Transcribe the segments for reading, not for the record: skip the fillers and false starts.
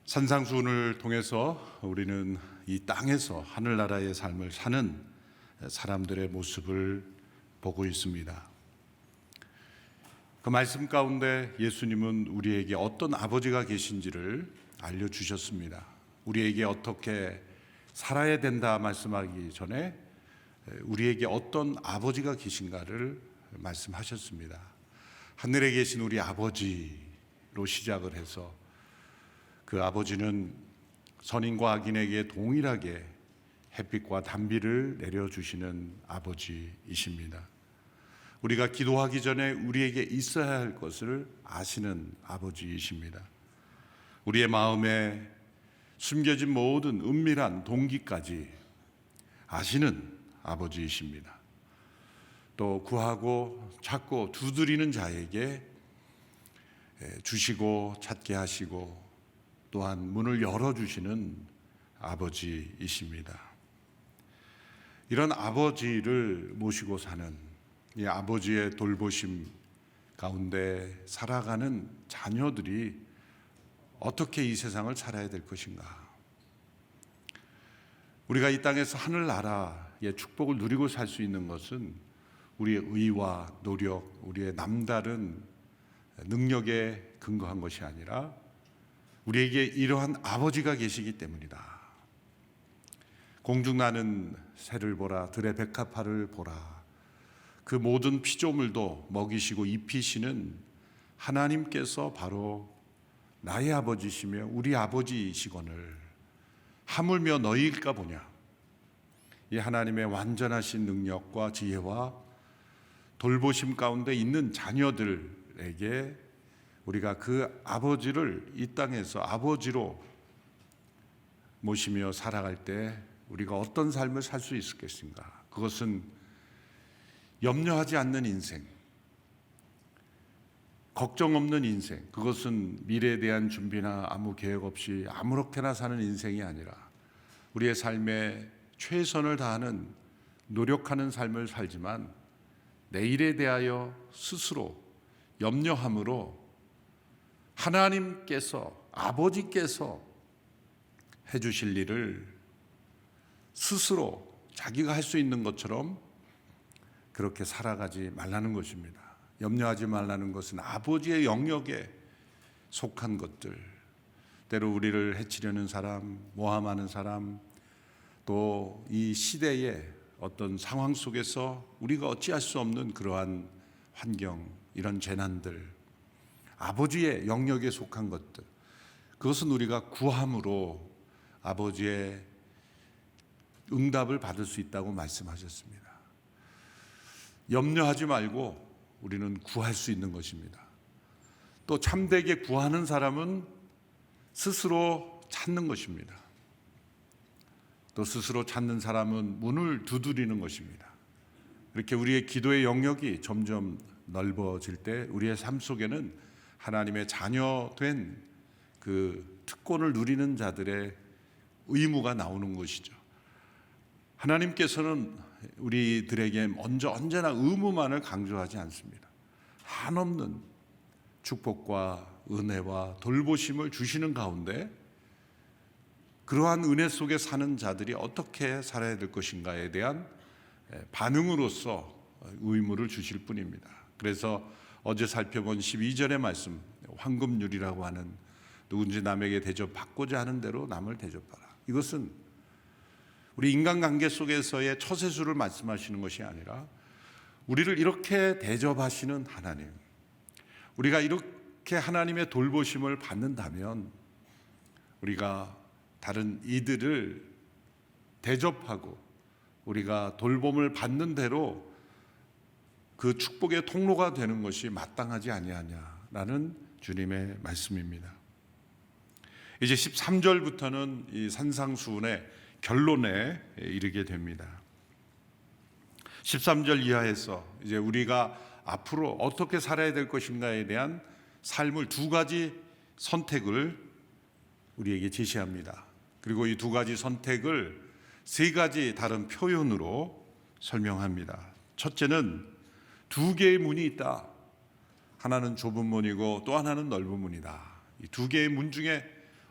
산상수훈을 통해서 우리는 이 땅에서 하늘나라의 삶을 사는 사람들의 모습을 보고 있습니다. 그 말씀 가운데 예수님은 우리에게 어떤 아버지가 계신지를 알려주셨습니다. 우리에게 어떻게 살아야 된다 말씀하기 전에 우리에게 어떤 아버지가 계신가를 말씀하셨습니다. 하늘에 계신 우리 아버지로 시작을 해서 그 아버지는 선인과 악인에게 동일하게 햇빛과 단비를 내려주시는 아버지이십니다. 우리가 기도하기 전에 우리에게 있어야 할 것을 아시는 아버지이십니다. 우리의 마음에 숨겨진 모든 은밀한 동기까지 아시는 아버지이십니다. 또 구하고 찾고 두드리는 자에게 주시고 찾게 하시고 또한 문을 열어주시는 아버지이십니다. 이런 아버지를 모시고 사는 이 아버지의 돌보심 가운데 살아가는 자녀들이 어떻게 이 세상을 살아야 될 것인가? 우리가 이 땅에서 하늘나라의 축복을 누리고 살 수 있는 것은 우리의 의와 노력, 우리의 남다른 능력에 근거한 것이 아니라 우리에게 이러한 아버지가 계시기 때문이다. 공중나는 새를 보라, 들의 백합화를 보라. 그 모든 피조물도 먹이시고 입히시는 하나님께서 바로 나의 아버지시며 우리 아버지이시거늘 하물며 너희일까 보냐. 이 하나님의 완전하신 능력과 지혜와 돌보심 가운데 있는 자녀들에게 우리가 그 아버지를 이 땅에서 아버지로 모시며 살아갈 때 우리가 어떤 삶을 살 수 있을 것인가? 그것은 염려하지 않는 인생, 걱정 없는 인생, 그것은 미래에 대한 준비나 아무 계획 없이 아무렇게나 사는 인생이 아니라 우리의 삶에 최선을 다하는 노력하는 삶을 살지만 내일에 대하여 스스로 염려함으로 하나님께서 아버지께서 해주실 일을 스스로 자기가 할 수 있는 것처럼 그렇게 살아가지 말라는 것입니다. 염려하지 말라는 것은 아버지의 영역에 속한 것들, 때로 우리를 해치려는 사람, 모함하는 사람, 또 이 시대의 어떤 상황 속에서 우리가 어찌할 수 없는 그러한 환경, 이런 재난들, 아버지의 영역에 속한 것들, 그것은 우리가 구함으로 아버지의 응답을 받을 수 있다고 말씀하셨습니다. 염려하지 말고 우리는 구할 수 있는 것입니다. 또 참되게 구하는 사람은 스스로 찾는 것입니다. 또 스스로 찾는 사람은 문을 두드리는 것입니다. 이렇게 우리의 기도의 영역이 점점 넓어질 때 우리의 삶 속에는 하나님의 자녀된 그 특권을 누리는 자들의 의무가 나오는 것이죠. 하나님께서는 우리들에게 먼저 언제나 의무만을 강조하지 않습니다. 한없는 축복과 은혜와 돌보심을 주시는 가운데 그러한 은혜 속에 사는 자들이 어떻게 살아야 될 것인가에 대한 반응으로서 의무를 주실 뿐입니다. 그래서 어제 살펴본 12절의 말씀, 황금률이라고 하는 누군지 남에게 대접받고자 하는 대로 남을 대접하라. 이것은 우리 인간관계 속에서의 처세술을 말씀하시는 것이 아니라 우리를 이렇게 대접하시는 하나님, 우리가 이렇게 하나님의 돌보심을 받는다면 우리가 다른 이들을 대접하고 우리가 돌봄을 받는 대로 그 축복의 통로가 되는 것이 마땅하지 아니하냐라는 주님의 말씀입니다. 이제 13절부터는 이 산상수훈의 결론에 이르게 됩니다. 13절 이하에서 이제 우리가 앞으로 어떻게 살아야 될 것인가에 대한 삶을 두 가지 선택을 우리에게 제시합니다. 그리고 이 두 가지 선택을 세 가지 다른 표현으로 설명합니다. 첫째는 두 개의 문이 있다. 하나는 좁은 문이고 또 하나는 넓은 문이다. 이 두 개의 문 중에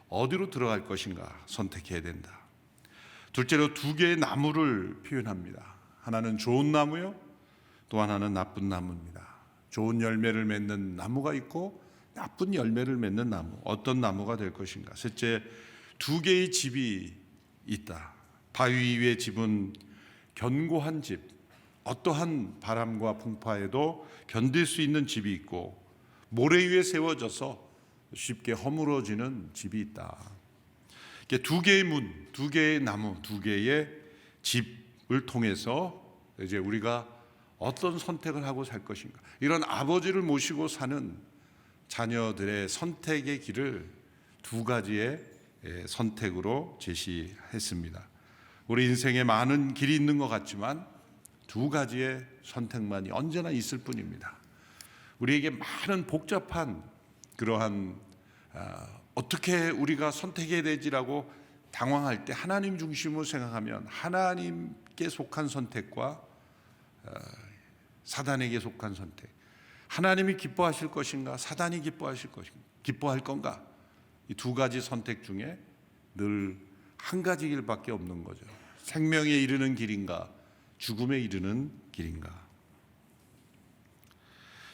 어디로 들어갈 것인가 선택해야 된다. 둘째로 두 개의 나무를 표현합니다. 하나는 좋은 나무요, 또 하나는 나쁜 나무입니다. 좋은 열매를 맺는 나무가 있고 나쁜 열매를 맺는 나무, 어떤 나무가 될 것인가. 셋째, 두 개의 집이 있다. 바위 위의 집은 견고한 집, 어떠한 바람과 풍파에도 견딜 수 있는 집이 있고, 모래 위에 세워져서 쉽게 허물어지는 집이 있다. 두 개의 문, 두 개의 나무, 두 개의 집을 통해서 이제 우리가 어떤 선택을 하고 살 것인가. 이런 아버지를 모시고 사는 자녀들의 선택의 길을 두 가지의 선택으로 제시했습니다. 우리 인생에 많은 길이 있는 것 같지만 두 가지의 선택만이 언제나 있을 뿐입니다. 우리에게 많은 복잡한 그러한 어떻게 우리가 선택해야 되지라고 당황할 때 하나님 중심으로 생각하면 하나님께 속한 선택과 사단에게 속한 선택, 하나님이 기뻐하실 것인가 사단이 기뻐할 건가, 이 두 가지 선택 중에 늘 한 가지 길밖에 없는 거죠. 생명에 이르는 길인가 죽음에 이르는 길인가.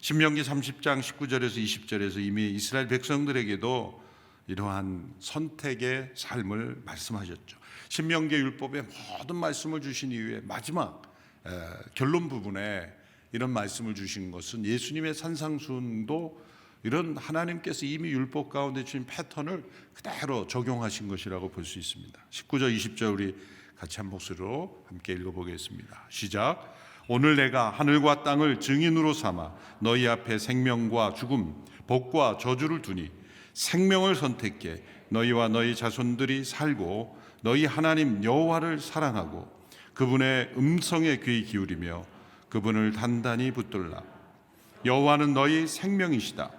신명기 30장 19절에서 20절에서 이미 이스라엘 백성들에게도 이러한 선택의 삶을 말씀하셨죠. 신명기 율법의 모든 말씀을 주신 이후에 마지막 결론 부분에 이런 말씀을 주신 것은 예수님의 산상수훈도 이런 하나님께서 이미 율법 가운데 주신 패턴을 그대로 적용하신 것이라고 볼 수 있습니다. 19절 20절 우리 같이 한 목소리로 함께 읽어보겠습니다. 시작. 오늘 내가 하늘과 땅을 증인으로 삼아 너희 앞에 생명과 죽음, 복과 저주를 두니 생명을 선택해 너희와 너희 자손들이 살고 너희 하나님 여호와를 사랑하고 그분의 음성에 귀 기울이며 그분을 단단히 붙들라. 여호와는 너희 생명이시다.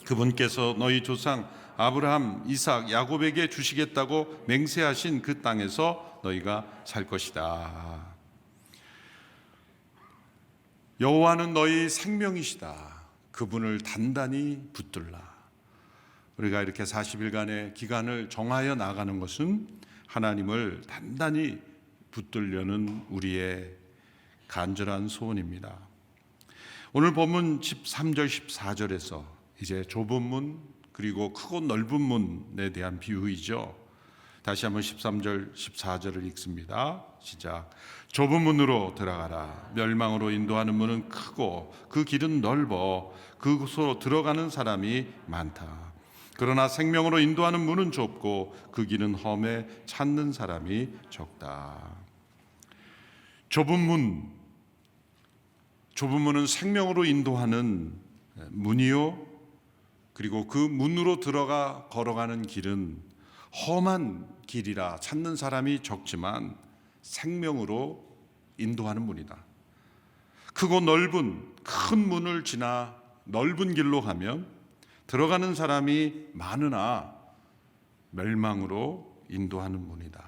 그분께서 너희 조상 아브라함, 이삭, 야곱에게 주시겠다고 맹세하신 그 땅에서 너희가 살 것이다. 여호와는 너희 생명이시다. 그분을 단단히 붙들라. 우리가 이렇게 40일간의 기간을 정하여 나가는 것은 하나님을 단단히 붙들려는 우리의 간절한 소원입니다. 오늘 본문 13절 14절에서 이제 좁은 문 그리고 크고 넓은 문에 대한 비유이죠. 다시 한번 13절 14절을 읽습니다. 시작. 좁은 문으로 들어가라. 멸망으로 인도하는 문은 크고 그 길은 넓어 그곳으로 들어가는 사람이 많다. 그러나 생명으로 인도하는 문은 좁고 그 길은 험해 찾는 사람이 적다. 좁은 문은 생명으로 인도하는 문이요, 그리고 그 문으로 들어가 걸어가는 길은 험한 길이라 찾는 사람이 적지만 생명으로 인도하는 문이다. 크고 넓은 큰 문을 지나 넓은 길로 가면 들어가는 사람이 많으나 멸망으로 인도하는 문이다.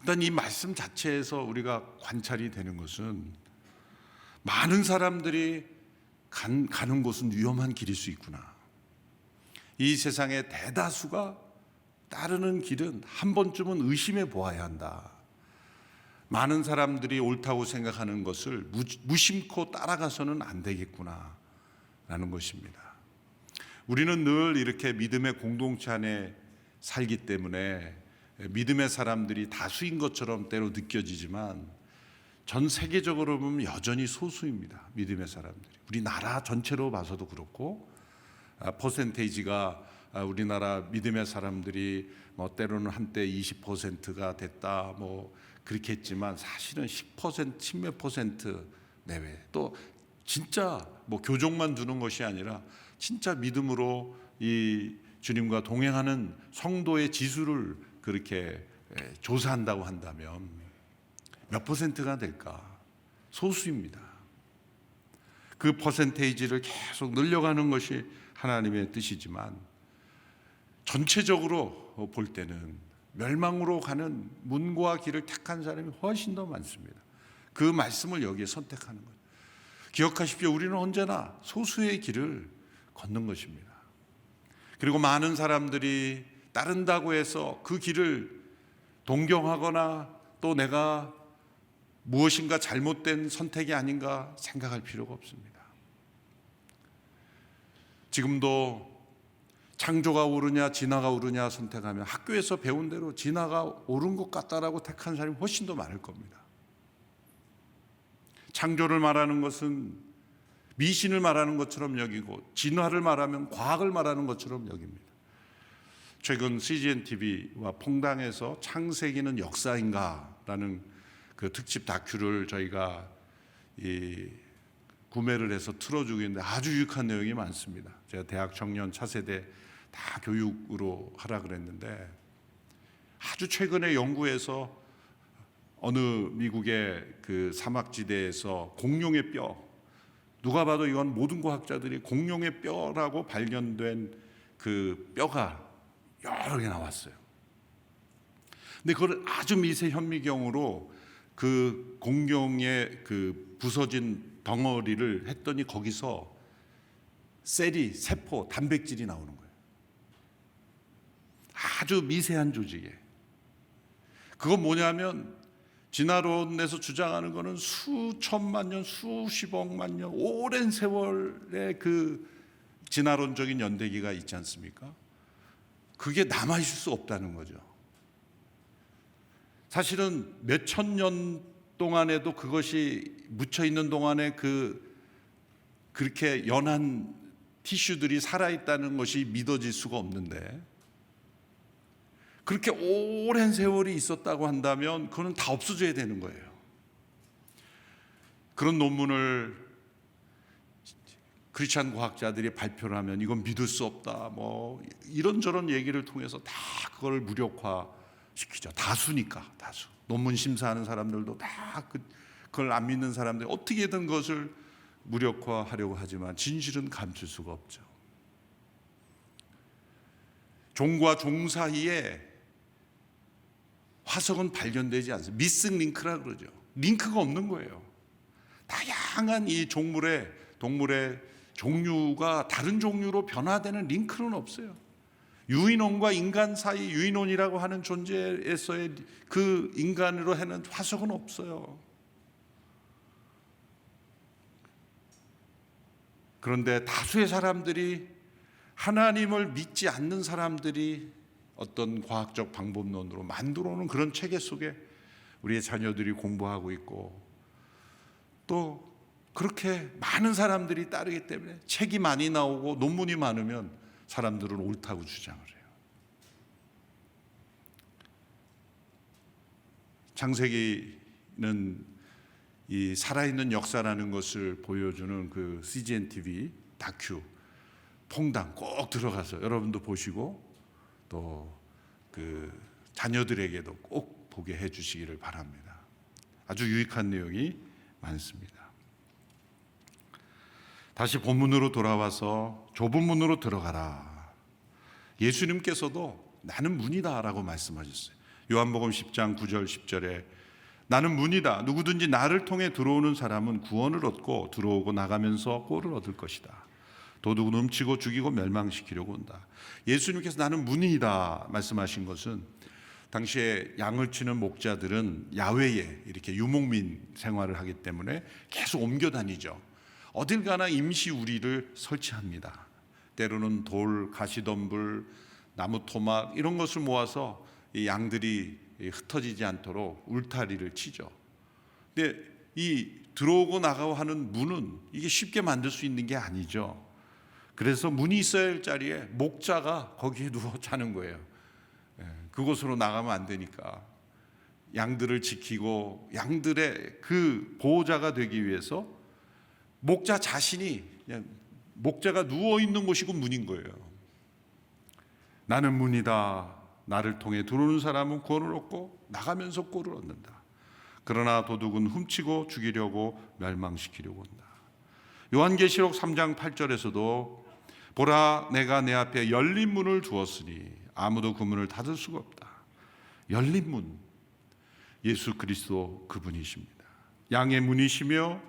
일단 이 말씀 자체에서 우리가 관찰이 되는 것은 많은 사람들이 가는 곳은 위험한 길일 수 있구나. 이 세상의 대다수가 따르는 길은 한 번쯤은 의심해 보아야 한다. 많은 사람들이 옳다고 생각하는 것을 무심코 따라가서는 안 되겠구나 라는 것입니다. 우리는 늘 이렇게 믿음의 공동체 안에 살기 때문에 믿음의 사람들이 다수인 것처럼 때로 느껴지지만 전 세계적으로 보면 여전히 소수입니다. 믿음의 사람들이. 우리나라 전체로 봐서도 그렇고 퍼센테이지가 우리나라 믿음의 사람들이 뭐 때로는 한때 20%가 됐다 뭐 그렇게 했지만 사실은 10%, 10몇 퍼센트 내외. 또 진짜 뭐 교종만 두는 것이 아니라 진짜 믿음으로 이 주님과 동행하는 성도의 지수를 그렇게 조사한다고 한다면 몇 퍼센트가 될까? 소수입니다. 그 퍼센테이지를 계속 늘려가는 것이 하나님의 뜻이지만 전체적으로 볼 때는 멸망으로 가는 문과 길을 택한 사람이 훨씬 더 많습니다. 그 말씀을 여기에 선택하는 거예요. 기억하십시오. 우리는 언제나 소수의 길을 걷는 것입니다. 그리고 많은 사람들이 따른다고 해서 그 길을 동경하거나 또 내가 무엇인가 잘못된 선택이 아닌가 생각할 필요가 없습니다. 지금도 창조가 옳으냐 진화가 옳으냐 선택하면 학교에서 배운 대로 진화가 옳은 것 같다라고 택한 사람이 훨씬 더 많을 겁니다. 창조를 말하는 것은 미신을 말하는 것처럼 여기고 진화를 말하면 과학을 말하는 것처럼 여깁니다. 최근 CGN TV와 퐁당에서 창세기는 역사인가라는 그 특집 다큐를 저희가 구매를 해서 틀어주고 있는데 아주 유익한 내용이 많습니다. 제가 대학 청년 차세대 다 교육으로 하라 그랬는데 아주 최근에 연구에서 어느 미국의 그 사막지대에서 공룡의 뼈, 누가 봐도 이건 모든 과학자들이 공룡의 뼈라고 발견된 그 뼈가 여러 개 나왔어요. 근데 그걸 아주 미세 현미경으로 그 공룡의 그 부서진 덩어리를 했더니 거기서 셀이, 세포, 단백질이 나오는 거예요. 아주 미세한 조직에. 그건 뭐냐면 진화론에서 주장하는 거는 수천만 년, 수십억만 년, 오랜 세월의 그 진화론적인 연대기가 있지 않습니까? 그게 남아있을 수 없다는 거죠. 사실은 몇천 년 동안에도 그것이 묻혀있는 동안에 그렇게 연한 티슈들이 살아있다는 것이 믿어질 수가 없는데 그렇게 오랜 세월이 있었다고 한다면 그건 다 없어져야 되는 거예요. 그런 논문을 크리스찬 과학자들이 발표를 하면 이건 믿을 수 없다 뭐 이런저런 얘기를 통해서 다 그걸 무력화시키죠. 다수니까. 다수. 논문 심사하는 사람들도 다 그걸 안 믿는 사람들이 어떻게든 그것을 무력화하려고 하지만 진실은 감출 수가 없죠. 종과 종 사이에 화석은 발견되지 않습니다. 미싱 링크라 그러죠. 링크가 없는 거예요. 다양한 이 동물의 종류가 다른 종류로 변화되는 링크는 없어요. 유인원과 인간 사이 유인원이라고 하는 존재에서의 그 인간으로 하는 화석은 없어요. 그런데 다수의 사람들이 하나님을 믿지 않는 사람들이 어떤 과학적 방법론으로 만들어오는 그런 체계 속에 우리의 자녀들이 공부하고 있고 또 그렇게 많은 사람들이 따르기 때문에 책이 많이 나오고 논문이 많으면 사람들은 옳다고 주장을 해요. 창세기는 이 살아있는 역사라는 것을 보여주는 그 CGN TV 다큐 퐁당 꼭 들어가서 여러분도 보시고 또 그 자녀들에게도 꼭 보게 해주시기를 바랍니다. 아주 유익한 내용이 많습니다. 다시 본문으로 돌아와서 좁은 문으로 들어가라. 예수님께서도 나는 문이다라고 말씀하셨어요. 요한복음 10장 9절 10절에 나는 문이다. 누구든지 나를 통해 들어오는 사람은 구원을 얻고 들어오고 나가면서 꼴을 얻을 것이다. 도둑은 훔치고 죽이고 멸망시키려고 온다. 예수님께서 나는 문이다 말씀하신 것은 당시에 양을 치는 목자들은 야외에 이렇게 유목민 생활을 하기 때문에 계속 옮겨 다니죠. 어딜 가나 임시 우리를 설치합니다. 때로는 돌, 가시덤불, 나무 토막 이런 것을 모아서 이 양들이 흩어지지 않도록 울타리를 치죠. 근데 이 들어오고 나가고 하는 문은 이게 쉽게 만들 수 있는 게 아니죠. 그래서 문이 있어야 할 자리에 목자가 거기에 누워 자는 거예요. 그곳으로 나가면 안 되니까 양들을 지키고 양들의 그 보호자가 되기 위해서 목자 자신이 그냥 목자가 누워 있는 곳이고 문인 거예요. 나는 문이다. 나를 통해 들어오는 사람은 구원을 얻고 나가면서 꼴을 얻는다. 그러나 도둑은 훔치고 죽이려고 멸망시키려고 한다. 요한계시록 3장 8절에서도 보라 내가 내 앞에 열린 문을 두었으니 아무도 그 문을 닫을 수가 없다. 열린 문, 예수 그리스도 그분이십니다. 양의 문이시며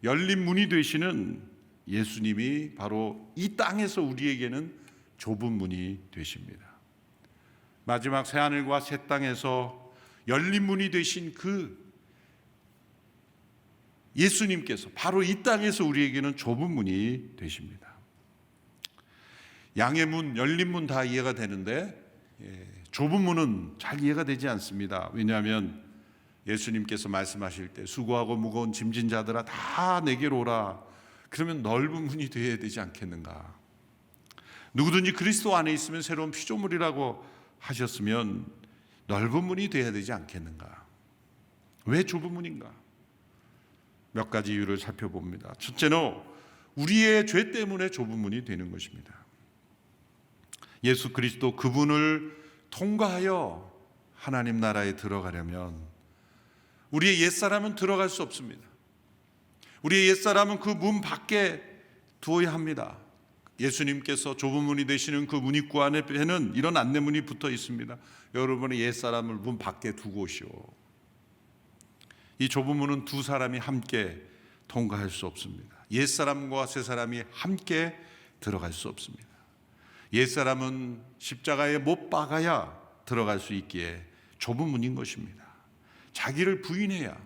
열린 문이 되시는 예수님이 바로 이 땅에서 우리에게는 좁은 문이 되십니다. 마지막 새하늘과 새 땅에서 열린 문이 되신 그 예수님께서 바로 이 땅에서 우리에게는 좁은 문이 되십니다. 양의 문, 열린 문 다 이해가 되는데 좁은 문은 잘 이해가 되지 않습니다. 왜냐하면 예수님께서 말씀하실 때 수고하고 무거운 짐진 자들아 다 내게로 오라. 그러면 넓은 문이 되어야 되지 않겠는가? 누구든지 그리스도 안에 있으면 새로운 피조물이라고 하셨으면 넓은 문이 되어야 되지 않겠는가? 왜 좁은 문인가? 몇 가지 이유를 살펴봅니다. 첫째는 우리의 죄 때문에 좁은 문이 되는 것입니다. 예수 그리스도 그분을 통과하여 하나님 나라에 들어가려면 우리의 옛사람은 들어갈 수 없습니다. 우리의 옛사람은 그 문 밖에 두어야 합니다. 예수님께서 좁은 문이 되시는 그 문 입구 안에는 이런 안내문이 붙어 있습니다. 여러분의 옛사람을 문 밖에 두고 오시오. 이 좁은 문은 두 사람이 함께 통과할 수 없습니다. 옛사람과 새사람이 함께 들어갈 수 없습니다. 옛사람은 십자가에 못 박아야 들어갈 수 있기에 좁은 문인 것입니다. 자기를 부인해야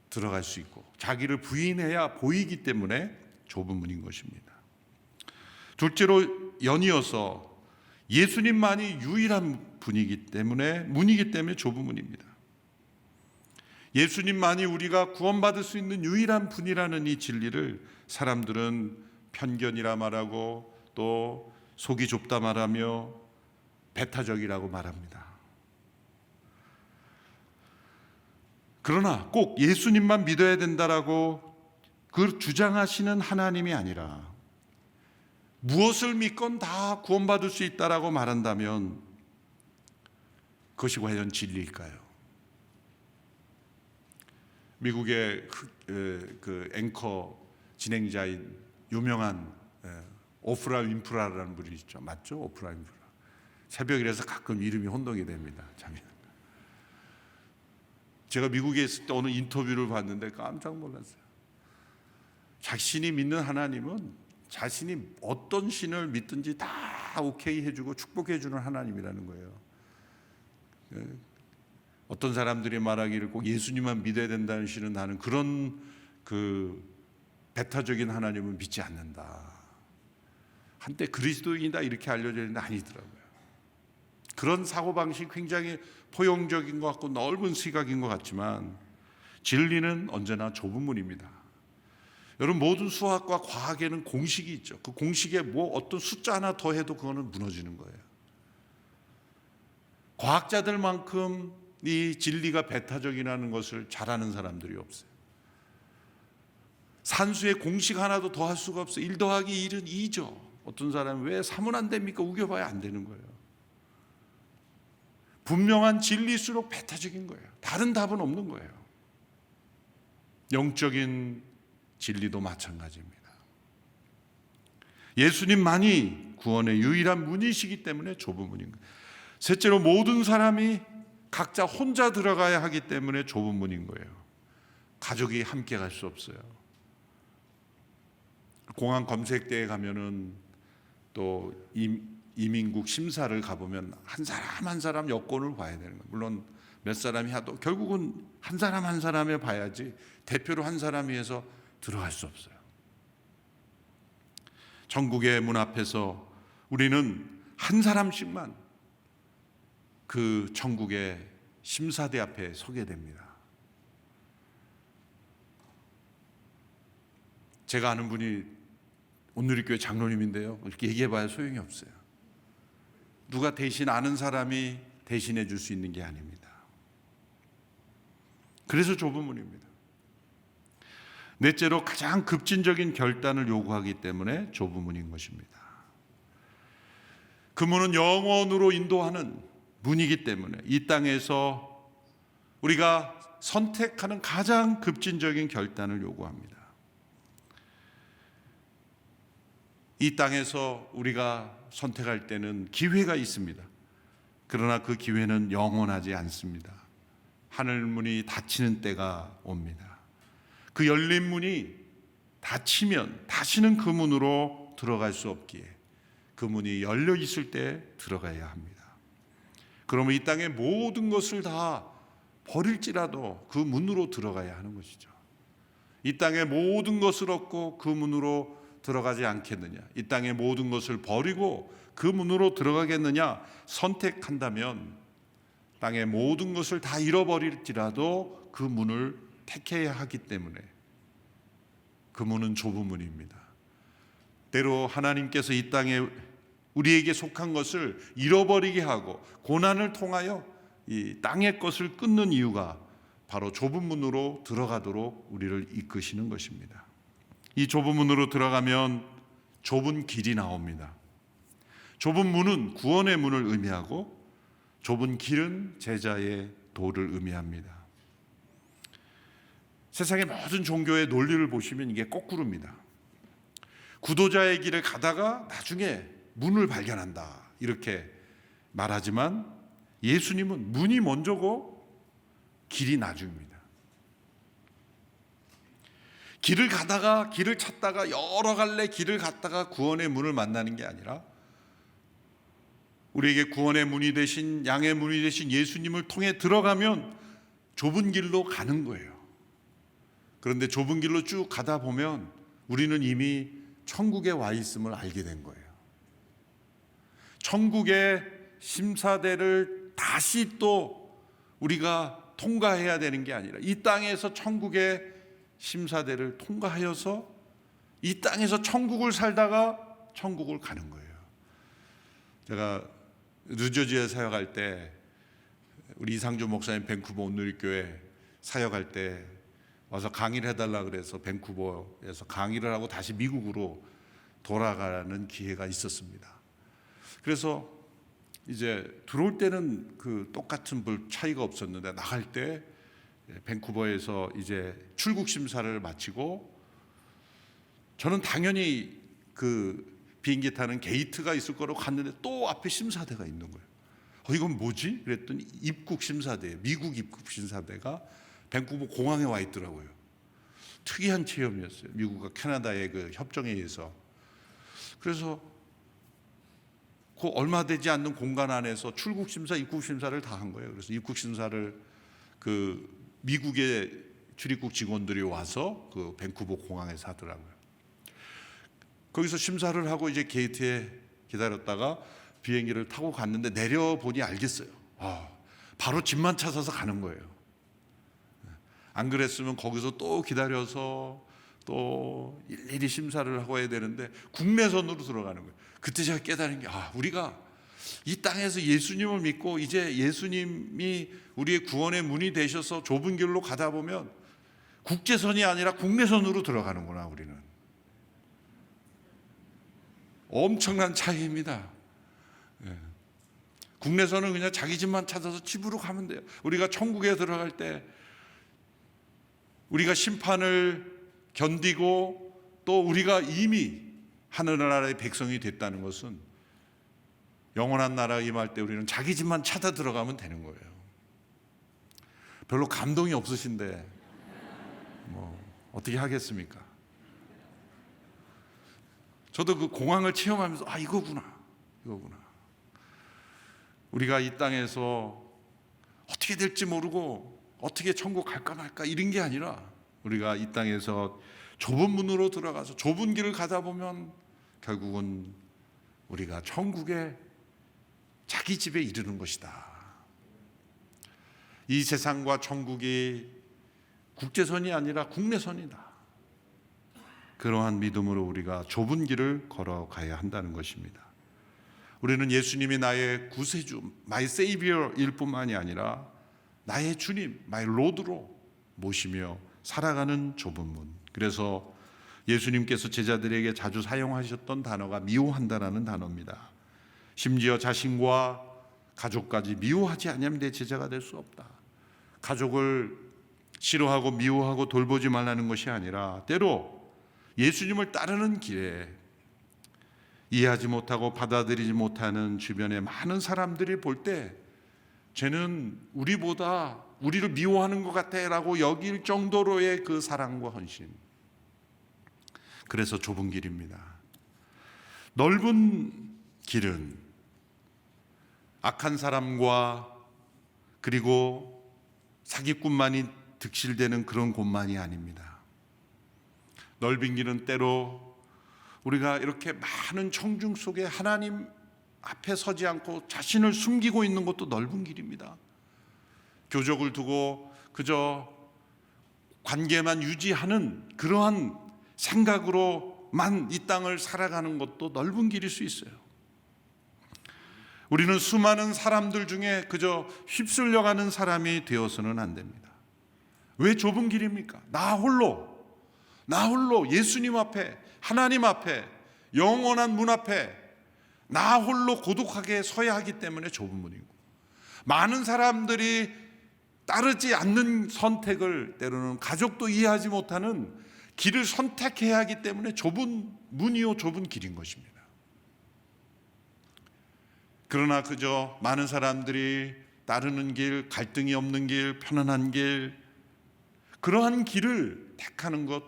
들어갈 수 있고 자기를 부인해야 보이기 때문에 좁은 문인 것입니다. 둘째로 연이어서 예수님만이 유일한 문이기 때문에 좁은 문입니다. 예수님만이 우리가 구원받을 수 있는 유일한 분이라는 이 진리를 사람들은 편견이라 말하고 또 속이 좁다 말하며 배타적이라고 말합니다. 그러나 꼭 예수님만 믿어야 된다라고 그 주장하시는 하나님이 아니라 무엇을 믿건 다 구원받을 수 있다라고 말한다면 그것이 과연 진리일까요? 미국의 그 앵커 진행자인 유명한 오프라 윈프라라는 분이 있죠. 맞죠? 오프라 윈프라. 새벽이라서 가끔 이름이 혼동이 됩니다. 제가 미국에 있을 때 어느 인터뷰를 봤는데 깜짝 놀랐어요. 자신이 믿는 하나님은 자신이 어떤 신을 믿든지 다 오케이 해주고 축복해 주는 하나님이라는 거예요. 어떤 사람들이 말하기를 꼭 예수님만 믿어야 된다는 신은 나는 그런 그 배타적인 하나님은 믿지 않는다. 한때 그리스도인이다 이렇게 알려져 있는데 아니더라고요. 그런 사고방식이 굉장히 포용적인 것 같고 넓은 시각인 것 같지만 진리는 언제나 좁은 문입니다. 여러분 모든 수학과 과학에는 공식이 있죠. 그 공식에 뭐 어떤 숫자 하나 더 해도 그거는 무너지는 거예요. 과학자들만큼 이 진리가 배타적이라는 것을 잘 아는 사람들이 없어요. 산수의 공식 하나도 더 할 수가 없어요. 1 더하기 1은 2죠. 어떤 사람은 왜 3은 안 됩니까? 우겨봐야 안 되는 거예요. 분명한 진리일수록 배타적인 거예요. 다른 답은 없는 거예요. 영적인 진리도 마찬가지입니다. 예수님만이 구원의 유일한 문이시기 때문에 좁은 문인 거예요. 셋째로 모든 사람이 각자 혼자 들어가야 하기 때문에 좁은 문인 거예요. 가족이 함께 갈 수 없어요. 공항 검색대에 가면은 또 이민국 심사를 가보면 한 사람 한 사람 여권을 봐야 되는 거예요. 물론 몇 사람이 하도 결국은 한 사람 한 사람에 봐야지 대표로 한 사람이 해서 들어갈 수 없어요. 천국의 문 앞에서 우리는 한 사람씩만 그 천국의 심사대 앞에 서게 됩니다. 제가 아는 분이 온누리교회 장로님인데요. 이렇게 얘기해봐야 소용이 없어요. 누가 대신 아는 사람이 대신해 줄 수 있는 게 아닙니다. 그래서 좁은 문입니다. 넷째로 가장 급진적인 결단을 요구하기 때문에 좁은 문인 것입니다. 그 문은 영원으로 인도하는 문이기 때문에 이 땅에서 우리가 선택하는 가장 급진적인 결단을 요구합니다. 이 땅에서 우리가 선택할 때는 기회가 있습니다. 그러나 그 기회는 영원하지 않습니다. 하늘문이 닫히는 때가 옵니다. 그 열린 문이 닫히면 다시는 그 문으로 들어갈 수 없기에 그 문이 열려 있을 때 들어가야 합니다. 그러면 이 땅의 모든 것을 다 버릴지라도 그 문으로 들어가야 하는 것이죠. 이 땅의 모든 것을 얻고 그 문으로 들어가지 않겠느냐? 이 땅의 모든 것을 버리고 그 문으로 들어가겠느냐? 선택한다면 땅의 모든 것을 다 잃어버릴지라도 그 문을 택해야 하기 때문에 그 문은 좁은 문입니다. 때로 하나님께서 이 땅에 우리에게 속한 것을 잃어버리게 하고 고난을 통하여 이 땅의 것을 끊는 이유가 바로 좁은 문으로 들어가도록 우리를 이끄시는 것입니다. 이 좁은 문으로 들어가면 좁은 길이 나옵니다. 좁은 문은 구원의 문을 의미하고 좁은 길은 제자의 도를 의미합니다. 세상의 모든 종교의 논리를 보시면 이게 거꾸로입니다. 구도자의 길을 가다가 나중에 문을 발견한다 이렇게 말하지만 예수님은 문이 먼저고 길이 나중입니다. 길을 가다가 길을 찾다가 여러 갈래 길을 갔다가 구원의 문을 만나는 게 아니라 우리에게 구원의 문이 되신 양의 문이 되신 예수님을 통해 들어가면 좁은 길로 가는 거예요. 그런데 좁은 길로 쭉 가다 보면 우리는 이미 천국에 와 있음을 알게 된 거예요. 천국의 심사대를 다시 또 우리가 통과해야 되는 게 아니라 이 땅에서 천국의 심사대를 통과하여서 이 땅에서 천국을 살다가 천국을 가는 거예요. 제가 뉴저지에 사역할 때 우리 이상주 목사님 밴쿠버 온누리교회 사역할 때 와서 강의를 해달라 그래서 밴쿠버에서 강의를 하고 다시 미국으로 돌아가는 기회가 있었습니다. 그래서 이제 들어올 때는 그 똑같은 별 차이가 없었는데 나갈 때 밴쿠버에서 이제 출국 심사를 마치고 저는 당연히 그 비행기 타는 게이트가 있을 거라고 갔는데 또 앞에 심사대가 있는 거예요. 이건 뭐지? 그랬더니 입국 심사대, 미국 입국 심사대가 밴쿠버 공항에 와 있더라고요. 특이한 체험이었어요. 미국과 캐나다의 그 협정에 의해서. 그래서 그 얼마 되지 않는 공간 안에서 출국 심사, 입국 심사를 다 한 거예요. 그래서 입국 심사를 그 미국의 출입국 직원들이 와서 그 밴쿠버 공항에서 하더라고요. 거기서 심사를 하고 이제 게이트에 기다렸다가 비행기를 타고 갔는데 내려보니 알겠어요. 바로 집만 찾아서 가는 거예요. 안 그랬으면 거기서 또 기다려서 또 일일이 심사를 하고 해야 되는데 국내선으로 들어가는 거예요. 그때 제가 깨달은 게 우리가 이 땅에서 예수님을 믿고 이제 예수님이 우리의 구원의 문이 되셔서 좁은 길로 가다 보면 국제선이 아니라 국내선으로 들어가는구나. 우리는 엄청난 차이입니다. 국내선은 그냥 자기 집만 찾아서 집으로 가면 돼요. 우리가 천국에 들어갈 때 우리가 심판을 견디고 또 우리가 이미 하늘나라의 백성이 됐다는 것은 영원한 나라에 임할 때 우리는 자기 집만 찾아 들어가면 되는 거예요. 별로 감동이 없으신데 어떻게 하겠습니까? 저도 그 공항을 체험하면서 이거구나. 우리가 이 땅에서 어떻게 될지 모르고 어떻게 천국 갈까 말까 이런 게 아니라 우리가 이 땅에서 좁은 문으로 들어가서 좁은 길을 가다 보면 결국은 우리가 천국에 자기 집에 이르는 것이다. 이 세상과 천국이 국제선이 아니라 국내선이다. 그러한 믿음으로 우리가 좁은 길을 걸어가야 한다는 것입니다. 우리는 예수님이 나의 구세주, my savior일 뿐만이 아니라 나의 주님, my lord로 모시며 살아가는 좁은 문. 그래서 예수님께서 제자들에게 자주 사용하셨던 단어가 미워한다라는 단어입니다. 심지어 자신과 가족까지 미워하지 않으면 내 제자가 될 수 없다. 가족을 싫어하고 미워하고 돌보지 말라는 것이 아니라 때로 예수님을 따르는 길에 이해하지 못하고 받아들이지 못하는 주변의 많은 사람들이 볼 때 쟤는 우리보다 우리를 미워하는 것 같아 라고 여길 정도로의 그 사랑과 헌신. 그래서 좁은 길입니다. 넓은 길은 악한 사람과 그리고 사기꾼만이 득실되는 그런 곳만이 아닙니다. 넓은 길은 때로 우리가 이렇게 많은 청중 속에 하나님 앞에 서지 않고 자신을 숨기고 있는 것도 넓은 길입니다. 교족을 두고 그저 관계만 유지하는 그러한 생각으로만 이 땅을 살아가는 것도 넓은 길일 수 있어요. 우리는 수많은 사람들 중에 그저 휩쓸려가는 사람이 되어서는 안 됩니다. 왜 좁은 길입니까? 나 홀로 예수님 앞에, 하나님 앞에, 영원한 문 앞에 나 홀로 고독하게 서야 하기 때문에 좁은 문이고, 많은 사람들이 따르지 않는 선택을, 때로는 가족도 이해하지 못하는 길을 선택해야 하기 때문에 좁은 문이요 좁은 길인 것입니다. 그러나 그저 많은 사람들이 따르는 길, 갈등이 없는 길, 편안한 길, 그러한 길을 택하는 것,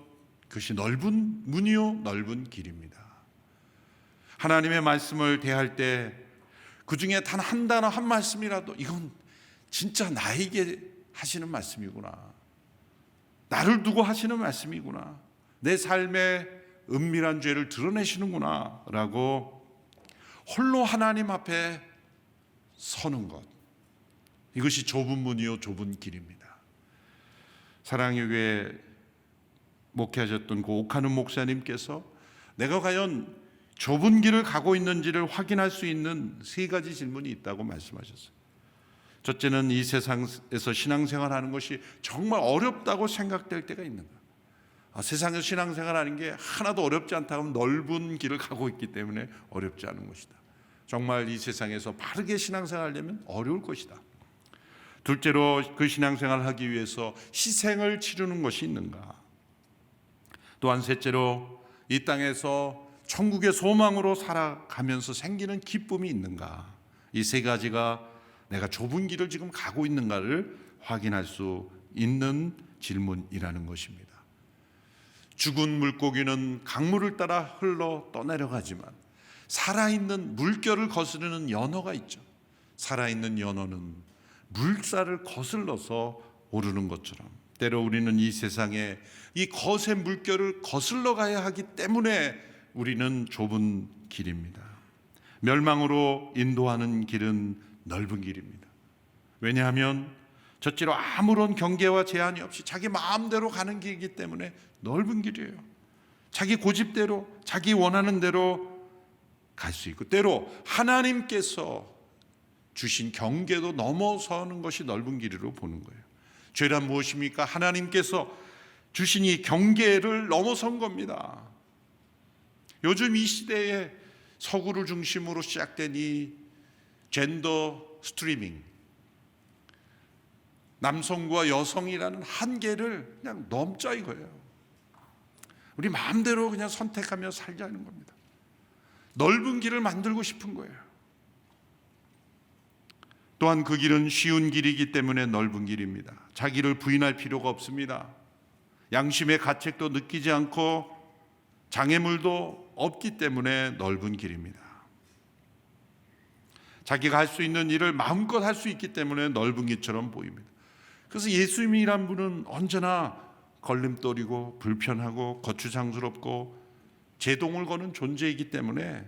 그것이 넓은 문이요 넓은 길입니다. 하나님의 말씀을 대할 때 그 중에 단 한 단어 한 말씀이라도 이건 진짜 나에게 하시는 말씀이구나, 나를 두고 하시는 말씀이구나, 내 삶의 은밀한 죄를 드러내시는구나 라고 홀로 하나님 앞에 서는 것, 이것이 좁은 문이요 좁은 길입니다. 사랑의 교회 목회하셨던 그 오카는 목사님께서 내가 과연 좁은 길을 가고 있는지를 확인할 수 있는 세 가지 질문이 있다고 말씀하셨어요. 첫째는 이 세상에서 신앙생활하는 것이 정말 어렵다고 생각될 때가 있는가. 세상에서 신앙생활하는 게 하나도 어렵지 않다 하면 넓은 길을 가고 있기 때문에 어렵지 않은 것이다. 정말 이 세상에서 바르게 신앙생활하려면 어려울 것이다. 둘째로 그 신앙생활을 하기 위해서 희생을 치르는 것이 있는가. 또한 셋째로 이 땅에서 천국의 소망으로 살아가면서 생기는 기쁨이 있는가. 이 세 가지가 내가 좁은 길을 지금 가고 있는가를 확인할 수 있는 질문이라는 것입니다. 죽은 물고기는 강물을 따라 흘러 떠내려가지만 살아있는 물결을 거스르는 연어가 있죠. 살아있는 연어는 물살을 거슬러서 오르는 것처럼 때로 우리는 이 세상에 이 거센 물결을 거슬러 가야 하기 때문에 우리는 좁은 길입니다. 멸망으로 인도하는 길은 넓은 길입니다. 왜냐하면 저찌로 아무런 경계와 제한이 없이 자기 마음대로 가는 길이기 때문에 넓은 길이에요. 자기 고집대로, 자기 원하는 대로 갈 수 있고, 때로 하나님께서 주신 경계도 넘어서는 것이 넓은 길이로 보는 거예요. 죄란 무엇입니까? 하나님께서 주신 이 경계를 넘어선 겁니다. 요즘 이 시대에 서구를 중심으로 시작된 이 젠더 스트리밍, 남성과 여성이라는 한계를 그냥 넘자 이거예요. 우리 마음대로 그냥 선택하며 살자는 겁니다. 넓은 길을 만들고 싶은 거예요. 또한 그 길은 쉬운 길이기 때문에 넓은 길입니다. 자기를 부인할 필요가 없습니다. 양심의 가책도 느끼지 않고 장애물도 없기 때문에 넓은 길입니다. 자기가 할 수 있는 일을 마음껏 할 수 있기 때문에 넓은 길처럼 보입니다. 그래서 예수님이란 분은 언제나 걸림돌이고 불편하고 거추장스럽고 제동을 거는 존재이기 때문에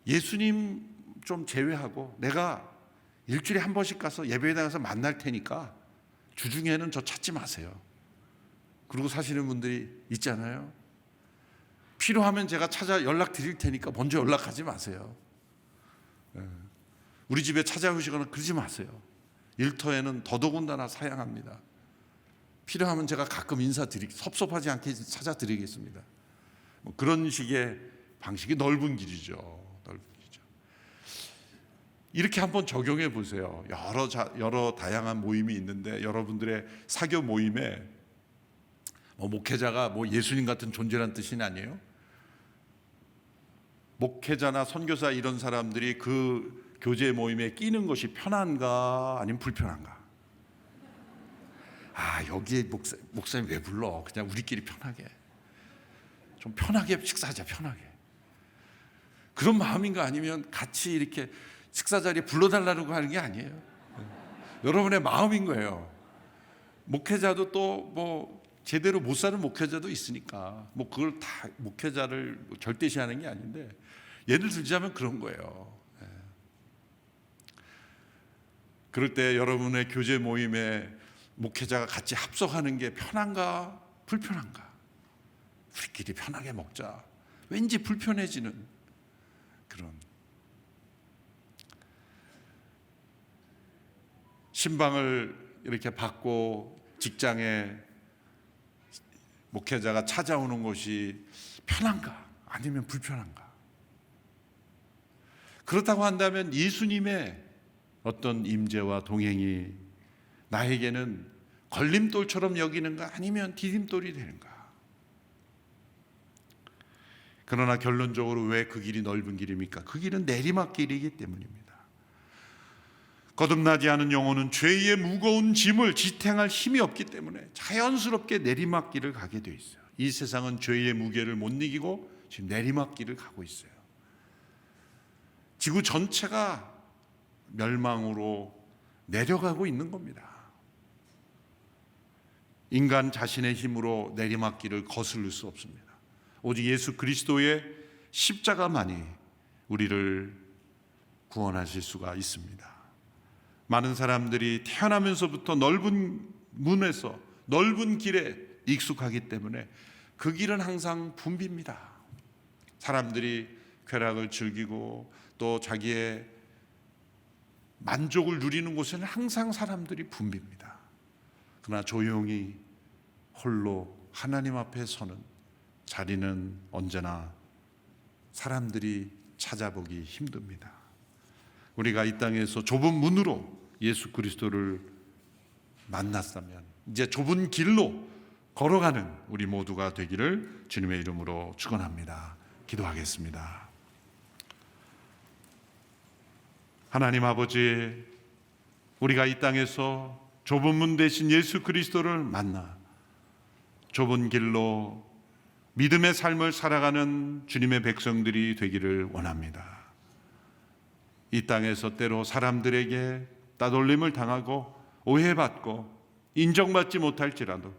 예수님 좀 제외하고 내가 일주일에 한 번씩 가서 예배에 나가서 만날 테니까 주중에는 저 찾지 마세요. 그리고 사시는 분들이 있잖아요. 필요하면 제가 찾아 연락 드릴 테니까 먼저 연락하지 마세요. 우리 집에 찾아오시거나 그러지 마세요. 일터에는 더더군다나 사양합니다. 필요하면 제가 가끔 섭섭하지 않게 찾아드리겠습니다. 그런 식의 방식이 넓은 길이죠. 넓은 길이죠. 이렇게 한번 적용해 보세요. 여러 다양한 모임이 있는데 여러분들의 사교 모임에 목회자가 예수님 같은 존재란 뜻이 아니에요. 목회자나 선교사 이런 사람들이 그 교제 모임에 끼는 것이 편한가 아니면 불편한가? 여기에 목사님 왜 불러? 그냥 우리끼리 편하게 좀 편하게 식사하자. 편하게. 그런 마음인가 아니면 같이 이렇게 식사 자리에 불러달라고 하는 게 아니에요. 여러분의 마음인 거예요. 목회자도 또 뭐 제대로 못 사는 목회자도 있으니까 뭐 그걸 다 목회자를 절대시하는 게 아닌데, 예를 들자면 그런 거예요. 그럴 때 여러분의 교제 모임에 목회자가 같이 합석하는 게 편한가 불편한가? 우리끼리 편하게 먹자. 왠지 불편해지는 그런. 신방을 이렇게 받고 직장에 목회자가 찾아오는 것이 편한가 아니면 불편한가? 그렇다고 한다면 예수님의 어떤 임재와 동행이 나에게는 걸림돌처럼 여기는가 아니면 디딤돌이 되는가? 그러나 결론적으로 왜 그 길이 넓은 길입니까? 그 길은 내리막길이기 때문입니다. 거듭나지 않은 영혼은 죄의 무거운 짐을 지탱할 힘이 없기 때문에 자연스럽게 내리막길을 가게 돼 있어요. 이 세상은 죄의 무게를 못 이기고 지금 내리막길을 가고 있어요. 지구 전체가 멸망으로 내려가고 있는 겁니다. 인간 자신의 힘으로 내리막길을 거스를 수 없습니다. 오직 예수 그리스도의 십자가만이 우리를 구원하실 수가 있습니다. 많은 사람들이 태어나면서부터 넓은 문에서 넓은 길에 익숙하기 때문에 그 길은 항상 붐빕니다. 사람들이 쾌락을 즐기고 또 자기의 만족을 누리는 곳에는 항상 사람들이 붐빕니다. 그러나 조용히 홀로 하나님 앞에 서는 자리는 언제나 사람들이 찾아보기 힘듭니다. 우리가 이 땅에서 좁은 문으로 예수 그리스도를 만났다면 이제 좁은 길로 걸어가는 우리 모두가 되기를 주님의 이름으로 축원합니다. 기도하겠습니다. 하나님 아버지, 우리가 이 땅에서 좁은 문 대신 예수 그리스도를 만나 좁은 길로 믿음의 삶을 살아가는 주님의 백성들이 되기를 원합니다. 이 땅에서 때로 사람들에게 따돌림을 당하고 오해받고 인정받지 못할지라도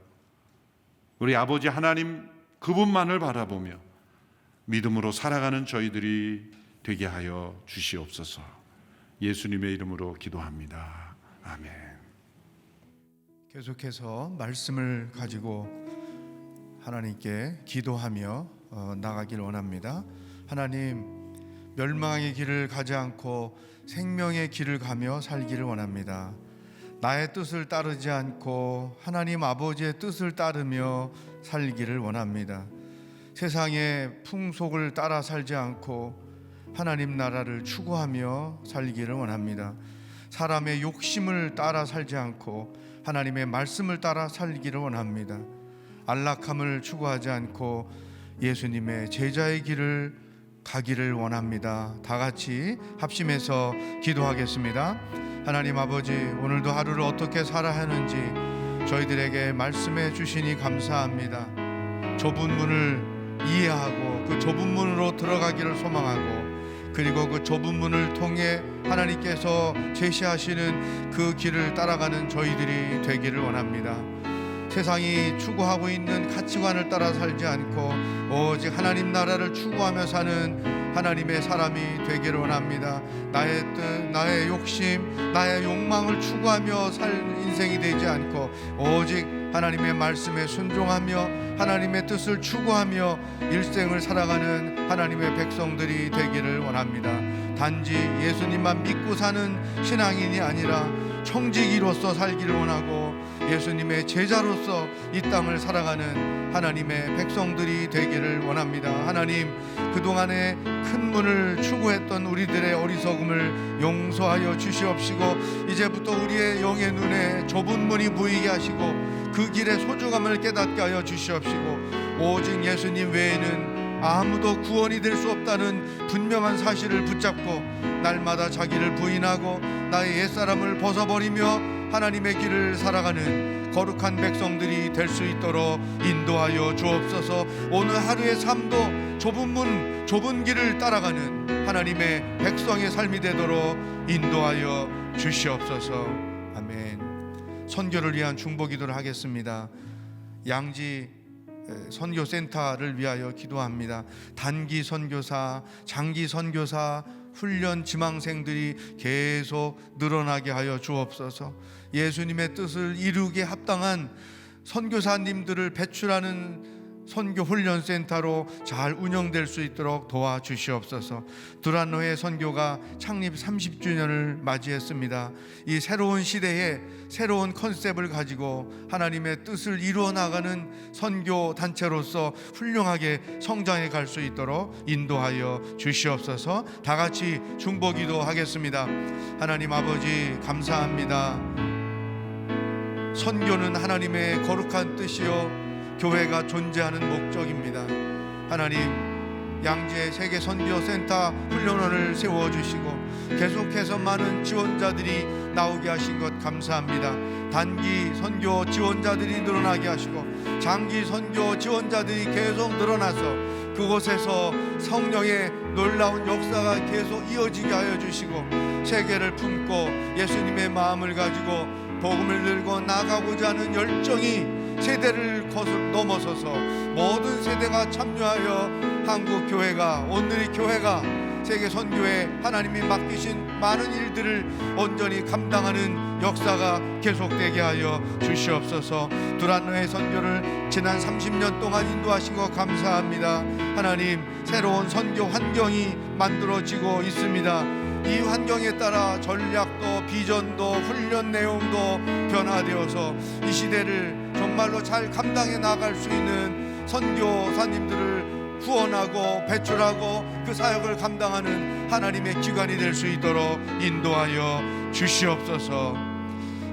우리 아버지 하나님 그분만을 바라보며 믿음으로 살아가는 저희들이 되게 하여 주시옵소서. 예수님의 이름으로 기도합니다. 아멘. 계속해서 말씀을 가지고 하나님께 기도하며 나가길 원합니다. 하나님, 멸망의 길을 가지 않고 생명의 길을 가며 살기를 원합니다. 나의 뜻을 따르지 않고 하나님 아버지의 뜻을 따르며 살기를 원합니다. 세상의 풍속을 따라 살지 않고 하나님 나라를 추구하며 살기를 원합니다. 사람의 욕심을 따라 살지 않고 하나님의 말씀을 따라 살기를 원합니다. 안락함을 추구하지 않고 예수님의 제자의 길을 가기를 원합니다. 다 같이 합심해서 기도하겠습니다. 하나님 아버지, 오늘도 하루를 어떻게 살아야 하는지 저희들에게 말씀해 주시니 감사합니다. 좁은 문을 이해하고 그 좁은 문으로 들어가기를 소망하고, 그리고 그 좁은 문을 통해 하나님께서 제시하시는 그 길을 따라가는 저희들이 되기를 원합니다. 세상이 추구하고 있는 가치관을 따라 살지 않고 오직 하나님 나라를 추구하며 사는 하나님의 사람이 되기를 원합니다. 나의 뜻, 나의 욕심, 나의 욕망을 추구하며 살 인생이 되지 않고 오직 하나님의 말씀에 순종하며 하나님의 뜻을 추구하며 일생을 살아가는 하나님의 백성들이 되기를 원합니다. 단지 예수님만 믿고 사는 신앙인이 아니라 청지기로서 살기를 원하고 예수님의 제자로서 이 땅을 살아가는 하나님의 백성들이 되기를 원합니다. 하나님, 그동안에 큰 문을 추구했던 우리들의 어리석음을 용서하여 주시옵시고 이제부터 우리의 영의 눈에 좁은 문이 보이게 하시고 그 길의 소중함을 깨닫게 하여 주시옵시고 오직 예수님 외에는 아무도 구원이 될 수 없다는 분명한 사실을 붙잡고 날마다 자기를 부인하고 나의 옛사람을 벗어버리며 하나님의 길을 살아가는 거룩한 백성들이 될 수 있도록 인도하여 주옵소서. 오늘 하루의 삶도 좁은 문 좁은 길을 따라가는 하나님의 백성의 삶이 되도록 인도하여 주시옵소서. 아멘. 선교를 위한 중보기도를 하겠습니다. 양지 선교센터를 위하여 기도합니다. 단기 선교사, 장기 선교사, 훈련 지망생들이 계속 늘어나게 하여 주옵소서. 예수님의 뜻을 이루기에 합당한 선교사님들을 배출하는 선교 훈련센터로 잘 운영될 수 있도록 도와주시옵소서. 두란노의 선교가 창립 30주년을 맞이했습니다. 이 새로운 시대에 새로운 컨셉을 가지고 하나님의 뜻을 이루어 나가는 선교 단체로서 훌륭하게 성장해 갈 수 있도록 인도하여 주시옵소서. 다 같이 중보기도 하겠습니다. 하나님 아버지 감사합니다. 선교는 하나님의 거룩한 뜻이요 교회가 존재하는 목적입니다. 하나님, 양재 세계 선교센터 훈련원을 세워주시고 계속해서 많은 지원자들이 나오게 하신 것 감사합니다. 단기 선교 지원자들이 늘어나게 하시고 장기 선교 지원자들이 계속 늘어나서 그곳에서 성령의 놀라운 역사가 계속 이어지게 하여 주시고 세계를 품고 예수님의 마음을 가지고 복음을 들고 나가고자 하는 열정이 세대를 넘어서서 모든 세대가 참여하여 한국 교회가, 오늘의 교회가 세계 선교에 하나님이 맡기신 많은 일들을 온전히 감당하는 역사가 계속되게 하여 주시옵소서. 두란노의 선교를 지난 30년 동안 인도하신 것 감사합니다. 하나님, 새로운 선교 환경이 만들어지고 있습니다. 이 환경에 따라 전략도 비전도 훈련 내용도 변화되어서 이 시대를 정말로 잘 감당해 나갈 수 있는 선교사님들을 후원하고 배출하고 그 사역을 감당하는 하나님의 기관이 될 수 있도록 인도하여 주시옵소서.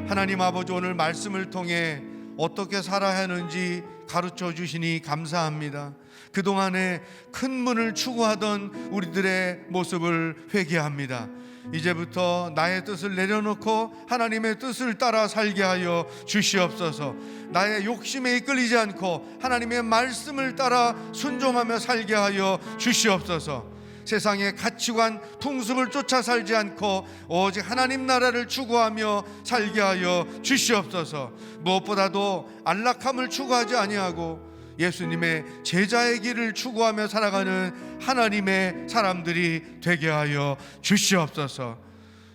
하나님 아버지, 오늘 말씀을 통해 어떻게 살아야 하는지 가르쳐 주시니 감사합니다. 그동안에 큰 문을 추구하던 우리들의 모습을 회개합니다. 이제부터 나의 뜻을 내려놓고 하나님의 뜻을 따라 살게 하여 주시옵소서. 나의 욕심에 이끌리지 않고 하나님의 말씀을 따라 순종하며 살게 하여 주시옵소서. 세상의 가치관, 풍습을 쫓아 살지 않고 오직 하나님 나라를 추구하며 살게 하여 주시옵소서. 무엇보다도 안락함을 추구하지 아니하고 예수님의 제자의 길을 추구하며 살아가는 하나님의 사람들이 되게 하여 주시옵소서.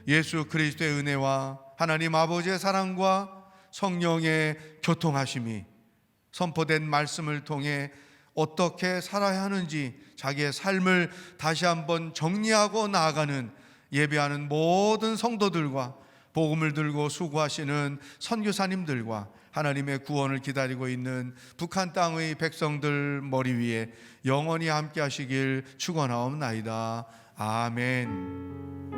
예수 그리스도의 은혜와 하나님 아버지의 사랑과 성령의 교통하심이 선포된 말씀을 통해 어떻게 살아야 하는지 자기의 삶을 다시 한번 정리하고 나아가는 예배하는 모든 성도들과 복음을 들고 수고하시는 선교사님들과 하나님의 구원을 기다리고 있는 북한 땅의 백성들 머리 위에 영원히 함께 하시길 축원하옵나이다. 아멘.